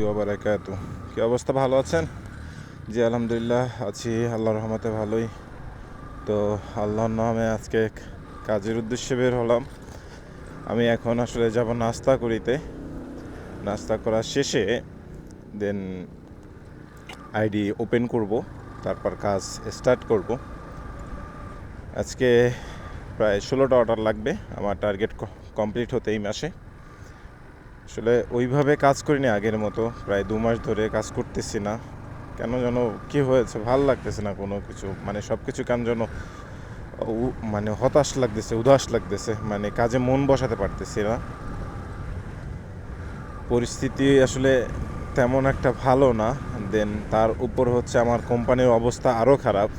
ওয়া বারাকাতু। কি অবস্থা, ভালো আছেন? জি আলহামদুলিল্লাহ আছি, আল্লাহর রহমতে ভালোই। তো আল্লাহর নামে আজকে কাজের উদ্দেশ্যে বের হলাম। আমি এখন আসলে যাব নাস্তা করিতে। নাস্তা করার শেষে দেন আইডি ওপেন করব, তারপর কাজ স্টার্ট করব। আজকে প্রায় 16টা অর্ডার লাগবে আমার টার্গেট কমপ্লিট হতে এই মাসে। আসলে ওইভাবে কাজ করিনি আগের মতো, প্রায় 2 মাস ধরে কাজ করতেছি না। কেন যেন কী হয়েছে, ভাল লাগতেছে না কোনো কিছু, মানে সব কিছু কেন যেন মানে হতাশ লাগতেছে, উদাস লাগতেছে, মানে কাজে মন বসাতে পারতেছি না। পরিস্থিতি আসলে তেমন একটা ভালো না। দেন তার উপর হচ্ছে আমার কোম্পানির অবস্থা আরও খারাপ।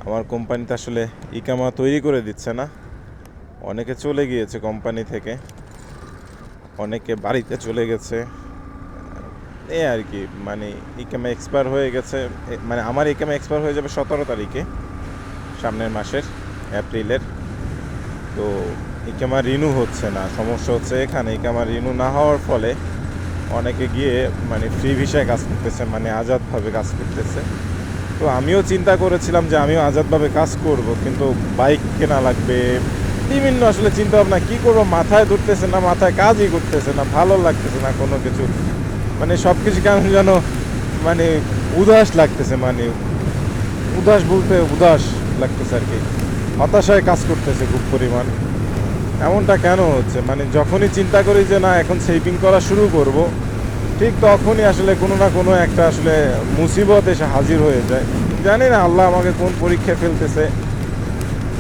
আমার কোম্পানিতে আসলে ইকামা তৈরি করে দিচ্ছে না। অনেকে চলে গিয়েছে কোম্পানি থেকে, অনেকে বাড়িতে চলে গেছে, এই আর কি। মানে ইকামা এক্সপায়ার হয়ে গেছে, মানে আমার ইকামা এক্সপায়ার হয়ে যাবে 17 তারিখে সামনের মাসের, এপ্রিলের। তো ইকামা রিনিউ হচ্ছে না, সমস্যা হচ্ছে এখানে। ইকামা রিনিউ না হওয়ার ফলে অনেকে গিয়ে মানে ফ্রি ভিসায় কাজ করতেছে, মানে আজাদভাবে কাজ করতেছে। তো আমিও চিন্তা করেছিলাম যে আমিও আজাদভাবে কাজ করব, কিন্তু বাইক কেনা লাগবে, বিভিন্ন আসলে চিন্তা ভাবনা, কী করবো মাথায় ধরতেছে না, মাথায় কাজই করতেছে না, ভালো লাগতেছে না কোনো কিছু। মানে সব কিছু কেমন যেন মানে উদাস লাগতেছে, মানে উদাস বলতে উদাস লাগতেছে আর কি। হতাশায় কাজ করতেছে খুব পরিমাণ। এমনটা কেন হচ্ছে, মানে যখনই চিন্তা করি যে না এখন সেভিং করা শুরু করব, ঠিক তখনই আসলে কোনো না কোনো একটা আসলে মুসিবত এসে হাজির হয়ে যায়। জানি না আল্লাহ আমাকে কোন পরীক্ষায় ফেলতেছে,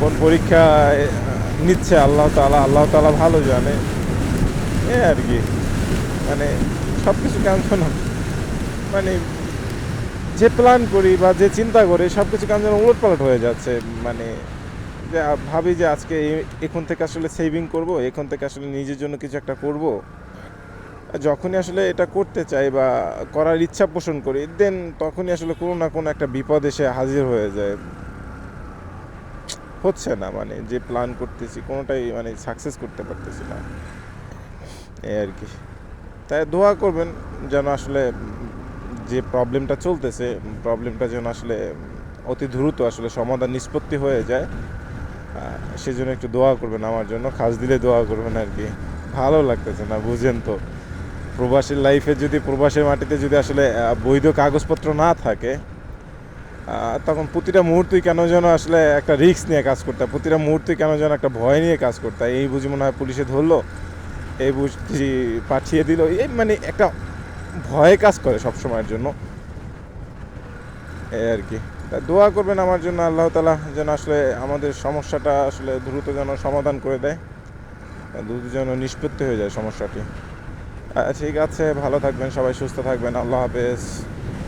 কোন পরীক্ষা নিচ্ছে আল্লাহ তাআলা ভালো জানে। এ আর কি, মানে সব কিছু কেমন মানে যে প্ল্যান করি বা যে চিন্তা করি সব কিছু কেমন যেন উলটপালট হয়ে যাচ্ছে। মানে যে ভাবি যে আজকে এখন থেকে আসলে সেভিং করব, এখন থেকে আসলে নিজের জন্য কিছু একটা করব। যখনই আসলে এটা করতে চাই বা করার ইচ্ছা পোষণ করি, দেন তখনই আসলে কোনো না কোনো একটা বিপদ এসে হাজির হয়ে যায়। হচ্ছে না, মানে যে প্ল্যান করতেছি কোনোটাই মানে সাকসেস করতে পারতেছি না, এই আর কি। তাই দোয়া করবেন যেন আসলে যে প্রবলেমটা চলতেছে, প্রবলেমটা যেন আসলে অতি দ্রুত আসলে সমাধান নিষ্পত্তি হয়ে যায়। সেজন্য একটু দোয়া করবেন আমার জন্য, খাস দিলে দোয়া করবেন আর কি। ভালো লাগতেছে না, বুঝেন তো। প্রবাসীর লাইফে যদি, প্রবাসের মাটিতে যদি আসলে বৈধ কাগজপত্র না থাকে, তখন প্রতিটা মুহূর্তেই কেন যেন আসলে একটা রিস্ক নিয়ে কাজ করতে হয়, প্রতিটা মুহূর্তেই কেন যেন একটা ভয় নিয়ে কাজ করতে হয়। এই বুঝি মনে হয় পুলিশে ধরলো, এই বুঝি পাঠিয়ে দিল, এই মানে একটা ভয়ে কাজ করে সব সময়ের জন্য, এই আর কি। তা দোয়া করবেন আমার জন্য, আল্লাহ তাআলা যেন আসলে আমাদের সমস্যাটা আসলে দ্রুত যেন সমাধান করে দেয়, দ্রুত যেন নিষ্পত্তি হয়ে যায় সমস্যাটি। ঠিক আছে, ভালো থাকবেন সবাই, সুস্থ থাকবেন, আল্লাহ হাফেজ।